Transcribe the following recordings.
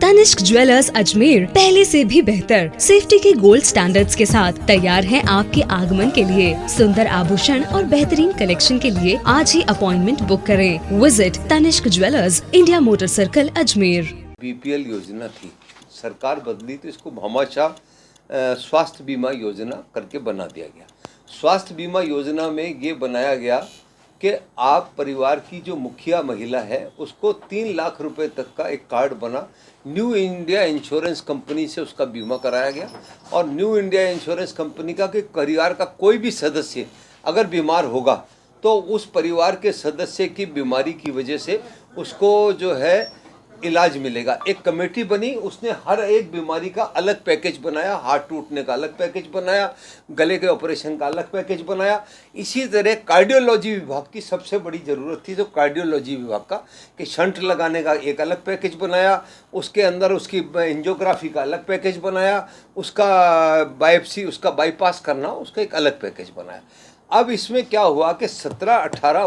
Tanishq jewellers Ajmer पहले से भी बेहतर सेफ्टी के गोल्ड स्टैंडर्ड्स के साथ तैयार हैं आपके आगमन के लिए। सुंदर आभूषण और बेहतरीन कलेक्शन के लिए आज ही अपॉइंटमेंट बुक करें। Visit Tanishq jewellers, India motor circle, Ajmer. BPL योजना थी, सरकार बदली तो इसको भामाशाह स्वास्थ्य बीमा योजना करके बना दिया गया। स्वास्थ्य बीमा योजना में ये बनाया गया कि आप परिवार की जो मुखिया महिला है उसको 3 लाख रुपए तक का एक कार्ड बना, न्यू इंडिया इंश्योरेंस कंपनी से उसका बीमा कराया गया। और न्यू इंडिया इंश्योरेंस कंपनी का कि परिवार का कोई भी सदस्य अगर बीमार होगा तो उस परिवार के सदस्य की बीमारी की वजह से उसको जो है इलाज मिलेगा। एक कमेटी बनी, उसने हर एक बीमारी का अलग पैकेज बनाया, हार्ट टूटने का अलग पैकेज बनाया, गले के ऑपरेशन का अलग पैकेज बनाया। इसी तरह कार्डियोलॉजी विभाग की सबसे बड़ी ज़रूरत थी, तो कार्डियोलॉजी विभाग का कि शंट लगाने का एक अलग पैकेज बनाया, उसके अंदर उसकी एंजियोग्राफी का अलग पैकेज बनाया, उसका बायोप्सी, उसका बाईपास करना, उसका एक अलग पैकेज बनाया। अब इसमें क्या हुआ कि 17, 18,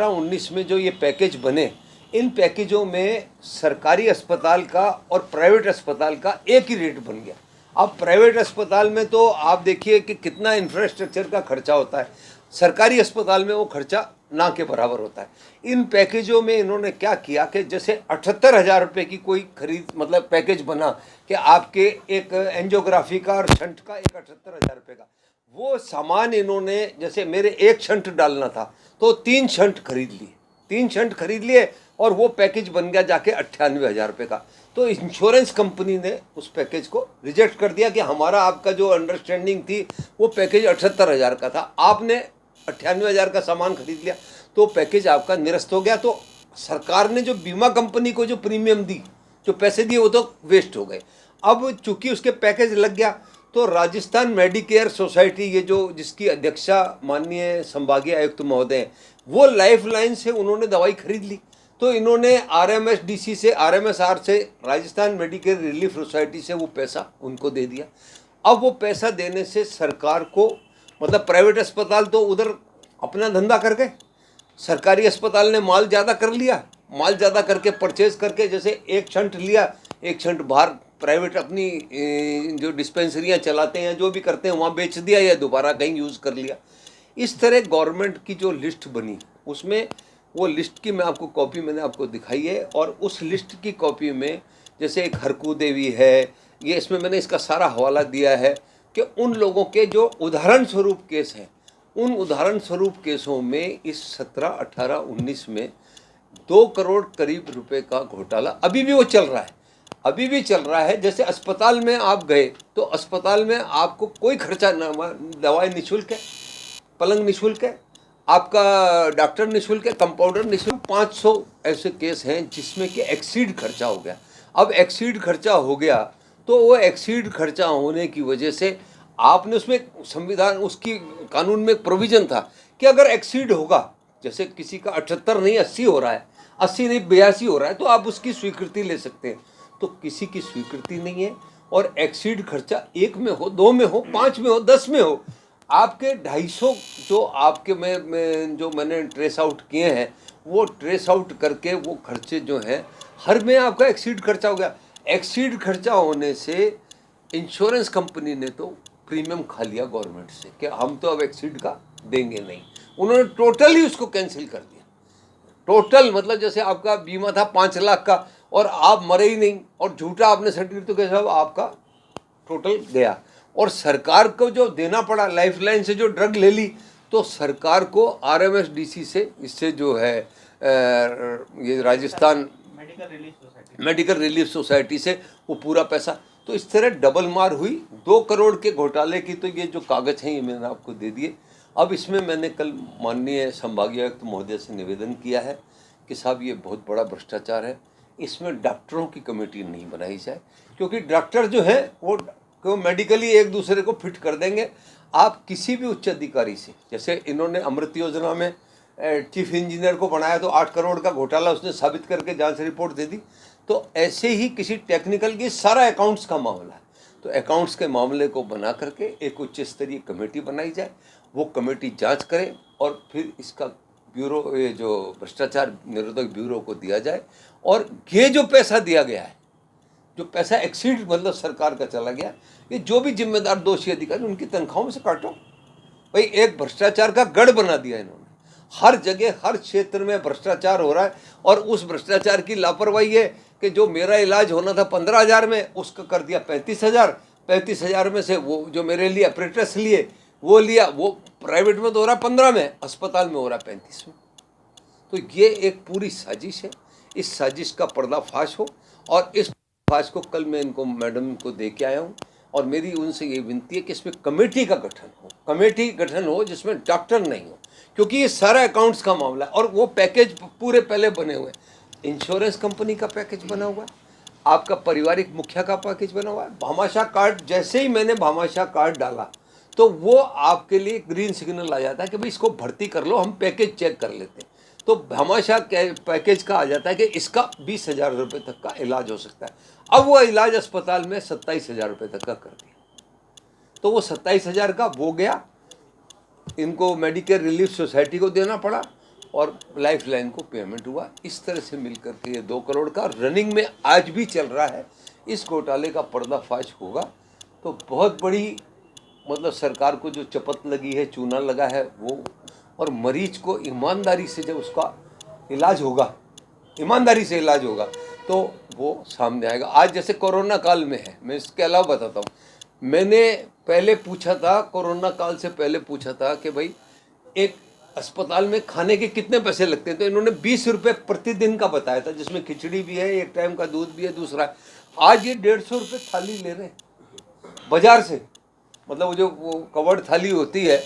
19 में जो ये पैकेज बने, इन पैकेजों में सरकारी अस्पताल का और प्राइवेट अस्पताल का एक ही रेट बन गया। अब प्राइवेट अस्पताल में तो आप देखिए कि कितना इंफ्रास्ट्रक्चर का खर्चा होता है, सरकारी अस्पताल में वो खर्चा ना के बराबर होता है। इन पैकेजों में इन्होंने क्या किया कि जैसे 78,000 रुपये की कोई खरीद मतलब पैकेज बना कि आपके एक एंजियोग्राफी का और शंट का एक 78,000 रुपये का, वो सामान इन्होंने जैसे मेरे एक शंट डालना था तो 3 शंट खरीद लिए और वो पैकेज बन गया जाके 98,000 रुपये का। तो इंश्योरेंस कंपनी ने उस पैकेज को रिजेक्ट कर दिया कि हमारा आपका जो अंडरस्टैंडिंग थी वो पैकेज 78,000 का था, आपने 98,000 का सामान खरीद लिया तो पैकेज आपका निरस्त हो गया। तो सरकार ने जो बीमा कंपनी को जो प्रीमियम दी, जो पैसे दिए, वो तो वेस्ट हो गए। अब चूंकि उसके पैकेज लग गया तो राजस्थान मेडिकेयर सोसाइटी, ये जो जिसकी अध्यक्षा माननीय संभागीय आयुक्त महोदय हैं, वो लाइफ लाइन से उन्होंने दवाई खरीद ली। तो इन्होंने RMSDC से, RMSR से, राजस्थान मेडिकेयर रिलीफ सोसाइटी से वो पैसा उनको दे दिया। अब वो पैसा देने से सरकार को मतलब प्राइवेट अस्पताल तो उधर अपना धंधा कर गए, सरकारी अस्पताल ने माल ज़्यादा कर लिया, माल ज़्यादा करके परचेज करके जैसे एक शंट लिया, एक शंट बाहर प्राइवेट अपनी जो डिस्पेंसरियां चलाते हैं, जो भी करते हैं, वहाँ बेच दिया या दोबारा कहीं यूज़ कर लिया। इस तरह गवर्नमेंट की जो लिस्ट बनी, उसमें वो लिस्ट की मैं आपको कॉपी मैंने आपको दिखाई है। और उस लिस्ट की कॉपी में जैसे एक हरकू देवी है, ये इसमें मैंने इसका सारा हवाला दिया है कि उन लोगों के जो उदाहरण स्वरूप केस हैं, उन उदाहरण स्वरूप केसों में इस 17, 18, 19 में 2 करोड़ करीब रुपए का घोटाला अभी भी वो चल रहा है। जैसे अस्पताल में आप गए तो अस्पताल में आपको कोई खर्चा ना, दवाई निःशुल्क है, पलंग निःशुल्क है, आपका डॉक्टर निःशुल्क है, कंपाउंडर निःशुल्क। 500 ऐसे केस हैं जिसमें कि एक्सीड खर्चा हो गया। अब एक्सीड खर्चा हो गया तो वो एक्सीड खर्चा होने की वजह से आपने उसमें संविधान, उसकी कानून में एक प्रोविज़न था कि अगर एक्सीड होगा, जैसे किसी का 78 नहीं 80 हो रहा है, 80 नहीं 82 हो रहा है, तो आप उसकी स्वीकृति ले सकते हैं। तो किसी की स्वीकृति नहीं है। और एक्सीड खर्चा 1 में हो, 2 में हो, 5 में हो, 10 में हो, आपके 250 जो आपके में जो मैंने ट्रेस आउट किए हैं, वो ट्रेस आउट करके वो खर्चे जो हैं हर में आपका एक्सीड खर्चा हो गया। एक्सीड खर्चा होने से इंश्योरेंस कंपनी ने तो प्रीमियम खा लिया गवर्नमेंट से कि हम तो अब एक्सीड का देंगे नहीं। उन्होंने टोटल ही उसको कैंसिल कर दिया। टोटल मतलब जैसे आपका बीमा था 5 लाख का और आप मरे ही नहीं और झूठा आपने सर्टिफिकेट, तो कैसे आपका टोटल गया। और सरकार को जो देना पड़ा, लाइफलाइन से जो ड्रग ले ली, तो सरकार को RMSDC से, इससे जो है ये राजस्थान मेडिकल रिलीफ सोसाइटी से वो पूरा पैसा, तो इस तरह डबल मार हुई। 2 करोड़ के घोटाले की तो ये जो कागज़ हैं ये मैंने आपको दे दिए। अब इसमें मैंने कल माननीय संभागीय आयुक्त महोदय से निवेदन किया है कि साहब ये बहुत बड़ा भ्रष्टाचार है, इसमें डॉक्टरों की कमेटी नहीं बनाई जाए, क्योंकि डॉक्टर जो है वो मेडिकली एक दूसरे को फिट कर देंगे। आप किसी भी उच्च अधिकारी से, जैसे इन्होंने अमृत योजना में चीफ इंजीनियर को बनाया तो 8 करोड़ का घोटाला उसने साबित करके जांच रिपोर्ट दे दी, तो ऐसे ही किसी टेक्निकल की सारा अकाउंट्स का मामला है, तो अकाउंट्स के मामले को बना करके एक उच्च स्तरीय कमेटी बनाई जाए, वो कमेटी जांच करे और फिर इसका ब्यूरो, ये जो भ्रष्टाचार निरोधक ब्यूरो को दिया जाए, और ये जो पैसा दिया गया है, जो पैसा एक्सीड मतलब सरकार का चला गया, ये जो भी जिम्मेदार दोषी अधिकारी उनकी तनख्वाहों में से काटो। भाई एक भ्रष्टाचार का गढ़ बना दिया इन्होंने, हर जगह हर क्षेत्र में भ्रष्टाचार हो रहा है। और उस भ्रष्टाचार की लापरवाही है कि जो मेरा इलाज होना था 15,000 में, उसका कर दिया 35,000। 35,000 में से वो जो मेरे लिए अप्रेंटिस लिए वो लिया, वो प्राइवेट में तो हो रहा 15 में, अस्पताल में हो रहा 35 में। तो ये एक पूरी साजिश है। इस साजिश का पर्दाफाश हो, और इस पर्दाफाश को कल मैं इनको मैडम को दे के आया हूँ, और मेरी उनसे ये विनती है कि इसमें कमेटी का गठन हो, कमेटी गठन हो जिसमें डॉक्टर नहीं हो, क्योंकि ये सारा अकाउंट्स का मामला है। और वो पैकेज पूरे पहले बने हुए हैं, इंश्योरेंस कंपनी का पैकेज बना हुआ है, आपका पारिवारिक मुखिया का पैकेज बना हुआ है, भामाशाह कार्ड। जैसे ही मैंने भामाशाह कार्ड डाला तो वो आपके लिए ग्रीन सिग्नल आ जाता है कि भाई इसको भर्ती कर लो, हम पैकेज चेक कर लेते हैं। तो भामाशाह पैकेज का आ जाता है कि इसका 20,000 रुपये तक का इलाज हो सकता है। अब वो इलाज अस्पताल में 27,000 रुपये तक का कर दिया। तो वो 27,000 का वो गया, इनको मेडिकेयर रिलीफ सोसाइटी को देना पड़ा, और लाइफ लाइन को पेमेंट हुआ। इस तरह से मिलकर के ये 2 करोड़ का रनिंग में आज भी चल रहा है। इस घोटाले का पर्दाफाश होगा तो बहुत बड़ी मतलब सरकार को जो चपत लगी है, चूना लगा है वो, और मरीज को ईमानदारी से जब उसका इलाज होगा, ईमानदारी से इलाज होगा, तो वो सामने आएगा। आज जैसे कोरोना काल में है, मैं इसके अलावा बताता हूँ, मैंने पहले पूछा था, कोरोना काल से पहले पूछा था कि भाई एक अस्पताल में खाने के कितने पैसे लगते हैं, तो इन्होंने 20 रुपये प्रतिदिन का बताया था, जिसमें खिचड़ी भी है, एक टाइम का दूध भी है, दूसरा। आज ये 150 रुपये थाली ले रहे हैं बाजार से, मतलब वो जो वो कवर्ड थाली होती है,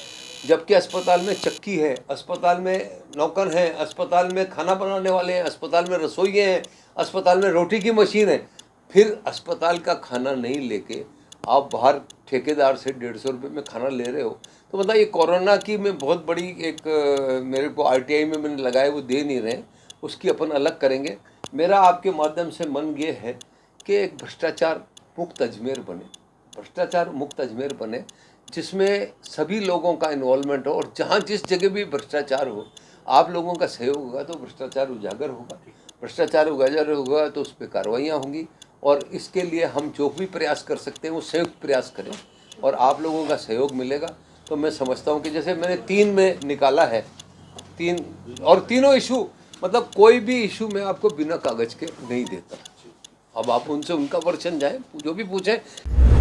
जबकि अस्पताल में चक्की है, अस्पताल में नौकर हैं, अस्पताल में खाना बनाने वाले हैं, अस्पताल में रसोइये हैं, अस्पताल में रोटी की मशीन है। फिर अस्पताल का खाना नहीं लेके आप बाहर ठेकेदार से 150 रुपये में खाना ले रहे हो। तो मतलब ये कोरोना की में बहुत बड़ी एक मेरे को RTI में मैंने लगाए, वो दे नहीं रहे, उसकी अपन अलग करेंगे। मेरा आपके माध्यम से मन ये है कि एक भ्रष्टाचार मुक्त अजमेर बने, भ्रष्टाचार मुक्त अजमेर बने, जिसमें सभी लोगों का इन्वॉल्वमेंट हो, और जहाँ जिस जगह भी भ्रष्टाचार हो आप लोगों का सहयोग होगा तो भ्रष्टाचार उजागर होगा, भ्रष्टाचार उजागर होगा तो उस पर कार्रवाइयाँ होंगी। और इसके लिए हम जो भी प्रयास कर सकते हैं वो संयुक्त प्रयास करें, और आप लोगों का सहयोग मिलेगा। तो मैं समझता हूँ कि जैसे मैंने 3 में निकाला है, 3 और तीनों इशू, मतलब कोई भी इशू मैं आपको बिना कागज़ के नहीं देता। अब आप उनसे उनका वर्षन जाए, जो भी पूछें।